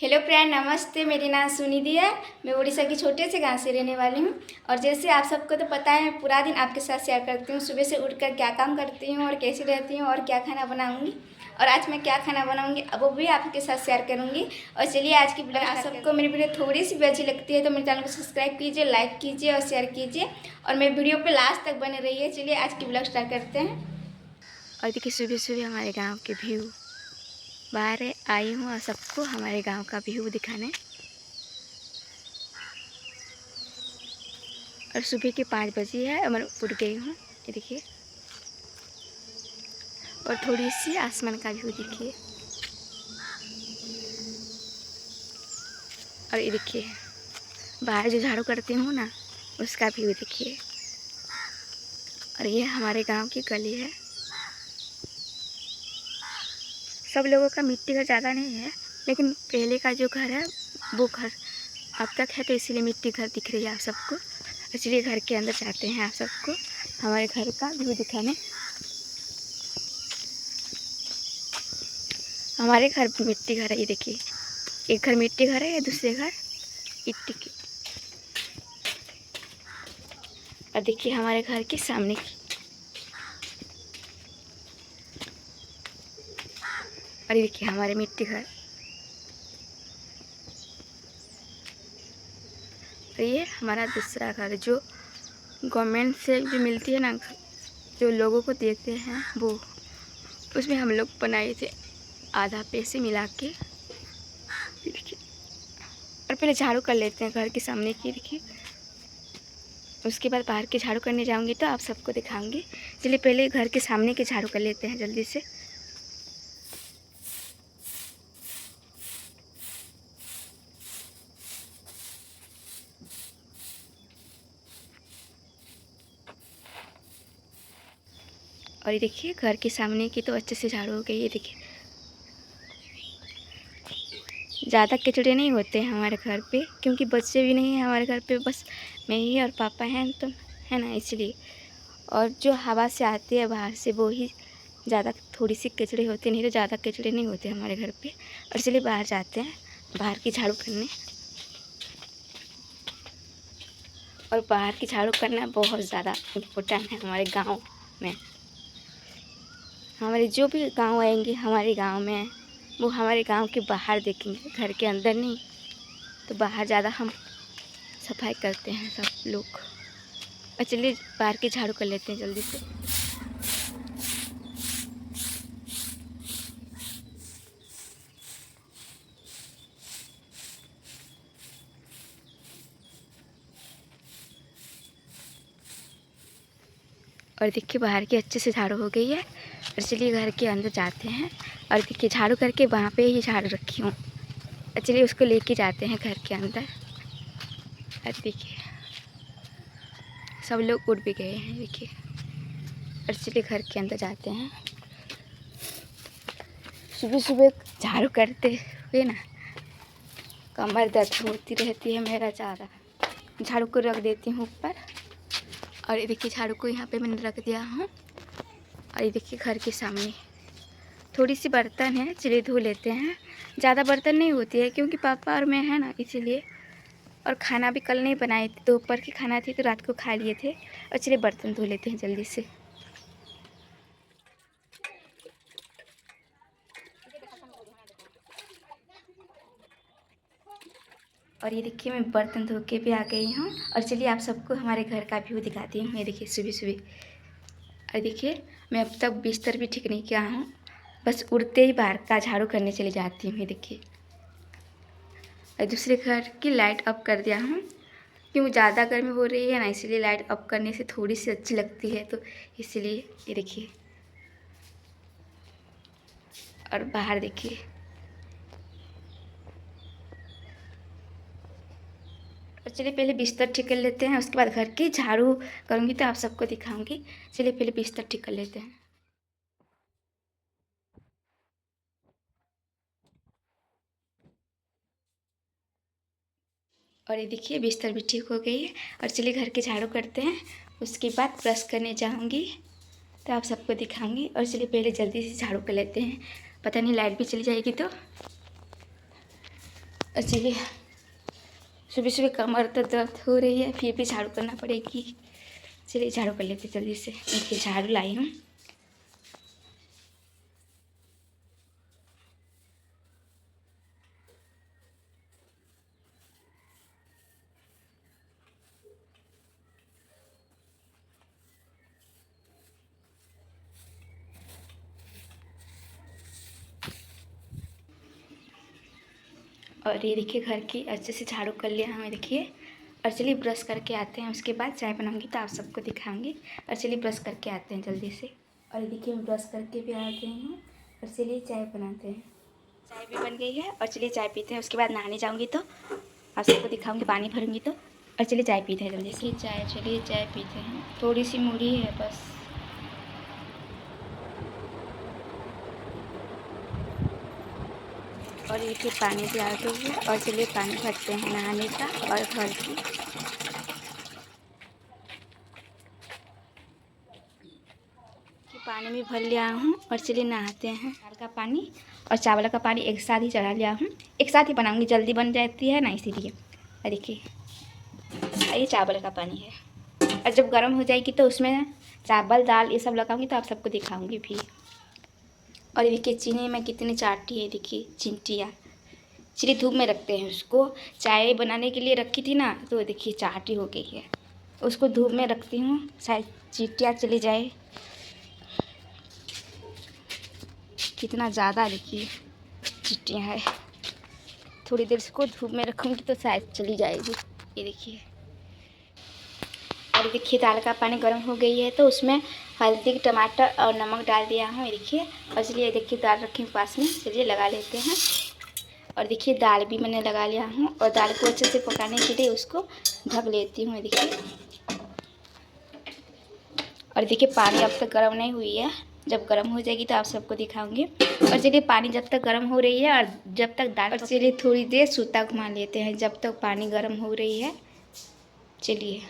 Hello friend, नमस्ते। मेरी नाम सुनिधि है। मैं उड़ीसा के छोटे से गांव से रहने वाली हूँ। और जैसे आप सबको तो पता है, मैं पूरा दिन आपके साथ शेयर करती हूँ। सुबह से उठकर क्या काम करती हूँ और कैसे रहती हूँ और क्या खाना बनाऊँगी। और आज मैं क्या खाना बनाऊँगी अब वो भी आपके साथ शेयर करूँगी। और चलिए आज की वीडियो, आप सबको मेरी वीडियो थोड़ी सी भी अच्छी लगती है तो मेरे चैनल को सब्सक्राइब कीजिए, लाइक कीजिए और शेयर कीजिए। और मेरी वीडियो पर लास्ट तक बने रहिए। चलिए आज की ब्लॉग स्टार्ट करते हैं। और देखिए सुबह सुबह हमारे गांव के व्यू, बाहर आई हूँ और सबको हमारे गांव का व्यू दिखाने। और सुबह के 5 बजे है और मैं उठ गई हूँ, ये देखिए। और थोड़ी सी आसमान का व्यू देखिए। और ये देखिए बाहर जो झाड़ू करती हूँ ना, उसका व्यू देखिए। और ये हमारे गांव की गली है। सब लोगों का मिट्टी घर ज़्यादा नहीं है, लेकिन पहले का जो घर है वो घर अब तक है, तो इसीलिए मिट्टी घर दिख रही है आप सबको। इसलिए घर के अंदर जाते हैं आप सबको हमारे घर का व्यू दिखाने। हमारे घर मिट्टी घर है, ये देखिए। एक घर मिट्टी घर है या दूसरे घर इट्टी की। और देखिए हमारे घर के सामने की। और ये देखिए हमारे मिट्टी घर। और ये हमारा दूसरा घर जो गवर्नमेंट से जो मिलती है ना, जो लोगों को देते हैं वो, उसमें हम लोग बनाए थे आधा पैसे मिला के। देखिए, और पहले झाड़ू कर लेते हैं घर के सामने की, देखिए। उसके बाद बाहर के झाड़ू करने जाऊंगी तो आप सबको दिखाऊंगी। चलिए पहले घर के सामने के झाड़ू कर लेते हैं जल्दी से। और ये देखिए घर के सामने की तो अच्छे से झाड़ू हो गई है, देखिए। ज़्यादा कचड़े नहीं होते हैं हमारे घर पे, क्योंकि बच्चे भी नहीं हैं हमारे घर पे, बस मैं ही और पापा हैं, तो है ना, इसलिए। और जो हवा से आती है बाहर से, वो ही ज़्यादा थोड़ी सी कचड़े होते, नहीं तो ज़्यादा कचड़े नहीं होते हमारे घर पे। और चलिए बाहर जाते हैं बाहर की झाड़ू करने। और बाहर की झाड़ू करना बहुत ज़्यादा इम्पोर्टेंट है हमारे गाँव में। हमारे जो भी गाँव आएंगे हमारे गाँव में, वो हमारे गांव के बाहर देखेंगे, घर के अंदर नहीं। तो बाहर ज़्यादा हम सफाई करते हैं सब लोग। और चलिए बाहर की झाड़ू कर लेते हैं जल्दी से। और देखिए बाहर की अच्छे से झाड़ू हो गई है। और चलिए घर के अंदर जाते हैं। और देखिए झाड़ू करके वहाँ पे ही झाड़ू रखी हूँ। और चलिए उसको लेके जाते हैं घर के अंदर। और देखिए सब लोग उठ भी गए हैं, देखिए। और चलिए घर के अंदर जाते हैं। सुबह सुबह झाड़ू करते हुए ना कमर दर्द होती रहती है मेरा ज़्यादा। झाड़ू को रख देती हूँ ऊपर। और ये देखिए झाड़ू को यहाँ पे मैंने रख दिया हूँ। और ये देखिए घर के सामने थोड़ी सी बर्तन है, चलिए धो लेते हैं। ज़्यादा बर्तन नहीं होती है क्योंकि पापा और मैं है ना, इसीलिए। और खाना भी कल नहीं बनाए थे, दोपहर की खाना थी तो रात को खा लिए थे। और चलिए बर्तन धो लेते हैं जल्दी से। और ये देखिए मैं बर्तन धो के भी आ गई हूँ। और चलिए आप सबको हमारे घर का व्यू दिखाती हूँ। ये देखिए सुबह सुबह। और देखिए मैं अब तक बिस्तर भी ठीक नहीं किया हूँ, बस उड़ते ही बाहर का झाड़ू करने चली जाती हूँ। ये देखिए। और दूसरे घर की लाइट ऑफ कर दिया हूँ, क्योंकि ज़्यादा गर्मी हो रही है ना, इसीलिए लाइट ऑफ करने से थोड़ी सी अच्छी लगती है, तो इसलिए। ये देखिए। और बाहर देखिए। और चलिए पहले बिस्तर ठीक कर लेते हैं, उसके बाद घर की झाड़ू करूँगी तो आप सबको दिखाऊंगी। चलिए पहले बिस्तर ठीक कर लेते हैं। और ये देखिए बिस्तर भी ठीक हो गई है। और चलिए घर के झाड़ू करते हैं, उसके बाद ब्रश करने जाऊंगी तो आप सबको दिखाऊंगी। और चलिए पहले जल्दी से झाड़ू कर लेते हैं, पता नहीं लाइट भी चली जाएगी तो। और चलिए, सुबह सुबह कमर तो दर्द हो रही है, फिर भी झाड़ू करना पड़ेगी। चलिए झाड़ू कर लेते जल्दी से। देखिए झाड़ू लाई हूँ। और ये देखिए घर की अच्छे से झाड़ू कर लिया हमें, देखिए। और चलिए ब्रश करके आते हैं, उसके बाद चाय बनाऊंगी तो आप सबको दिखाऊंगी। और चलिए ब्रश करके आते हैं जल्दी से। और ये देखिए हम ब्रश करके भी आ गए हैं। और चलिए चाय बनाते हैं। चाय भी बन गई है और चलिए चाय पीते हैं। उसके बाद नहाने जाऊँगी तो आप सबको दिखाऊँगी, पानी भरूँगी तो। और चलिए चाय पीते हैं जल्दी से। चलिए चाय पीते हैं। थोड़ी सी मुड़ी है बस। और ये फिर पानी भी आ गई है। और चलिए पानी भरते हैं नहाने का और घर की। पानी भी भर लिया हूँ और चलिए नहाते हैं। दाल का पानी और चावल का पानी एक साथ ही चढ़ा लिया हूँ। एक साथ ही बनाऊँगी, जल्दी बन जाती है ना, इसीलिए। और देखिए ये चावल का पानी है। और जब गर्म हो जाएगी तो उसमें चावल दाल ये सब लगाऊंगी तो आप सबको दिखाऊंगी भी। और ये देखिए चीनी में कितनी चाटी है, देखिए चिंटियाँ। चलिए धूप में रखते हैं उसको। चाय बनाने के लिए रखी थी ना, तो देखिए चाटी हो गई है। उसको धूप में रखती हूँ, शायद चींटियाँ चली जाए। कितना ज़्यादा देखिए चींटियाँ है। थोड़ी देर इसको धूप में रखूँगी तो शायद चली जाएगी। ये देखिए। और देखिए दाल का पानी गर्म हो गई है तो उसमें हल्दी टमाटर और नमक डाल दिया हूँ। ये देखिए। और चलिए देखिए दाल रखी हूँ पास में, चलिए लगा लेते हैं। और देखिए दाल भी मैंने लगा लिया हूँ। और दाल को अच्छे से पकाने के लिए उसको ढक लेती हूँ। देखिए। और देखिए पानी अब तक गर्म नहीं हुई है, जब गर्म हो जाएगी तो आप सबको दिखाऊंगी। और चलिए पानी जब तक गर्म हो रही है और जब तक दाल, और चलिए थोड़ी देर सूता घुमा लेते हैं जब तक पानी गर्म हो रही है। चलिए।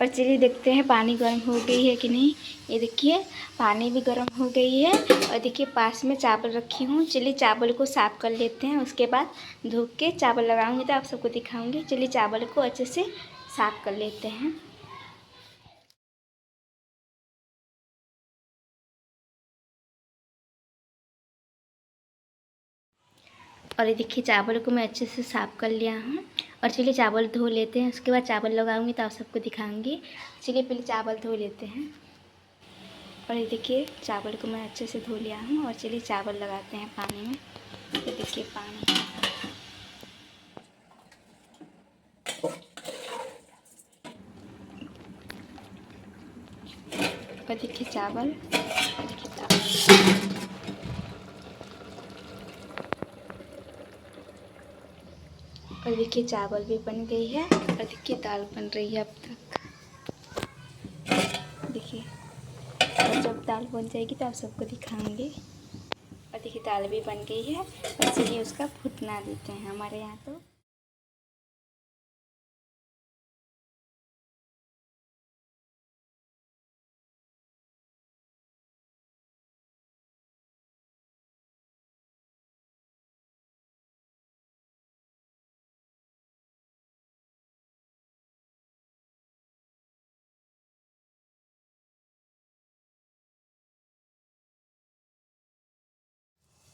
और चलिए देखते हैं पानी गर्म हो गई है कि नहीं। ये देखिए पानी भी गर्म हो गई है। और देखिए पास में चावल रखी हूँ। चलिए चावल को साफ़ कर लेते हैं, उसके बाद धो के चावल लगाऊंगी तो आप सबको दिखाऊंगी। चलिए चावल को अच्छे से साफ़ कर लेते हैं। और ये देखिए चावल को मैं अच्छे से साफ़ कर लिया हूँ। और चलिए चावल धो लेते हैं, उसके बाद चावल लगाऊंगी तो आप सबको दिखाऊंगी। चलिए पहले चावल धो लेते हैं। और ये देखिए चावल को मैं अच्छे से धो लिया हूँ। और चलिए चावल लगाते हैं पानी में। ये देखिए पानी। और देखिए चावल। और देखिए चावल भी बन गई है। और देखिए दाल बन रही है अब तक। देखिए और जब दाल बन जाएगी तो आप सबको दिखाएंगे। और देखिए दाल भी बन गई है। और चलिए उसका फुटना देते हैं हमारे यहाँ तो।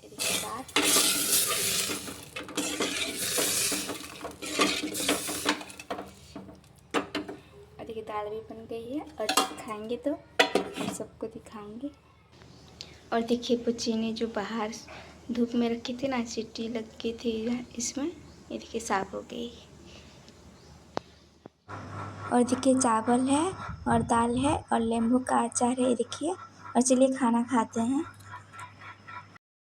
ये देखिए दाल। और देखिए दाल भी बन गई है। और जब खाएंगे तो आप सबको दिखाऊंगी। और देखिए पुचीनी जो बाहर धूप में रखी थी ना, चींटी लग गई थी इसमें, ये देखिए साफ हो गई। और देखिए चावल है और दाल है और नींबू का अचार है, ये देखिए। और चलिए खाना खाते हैं।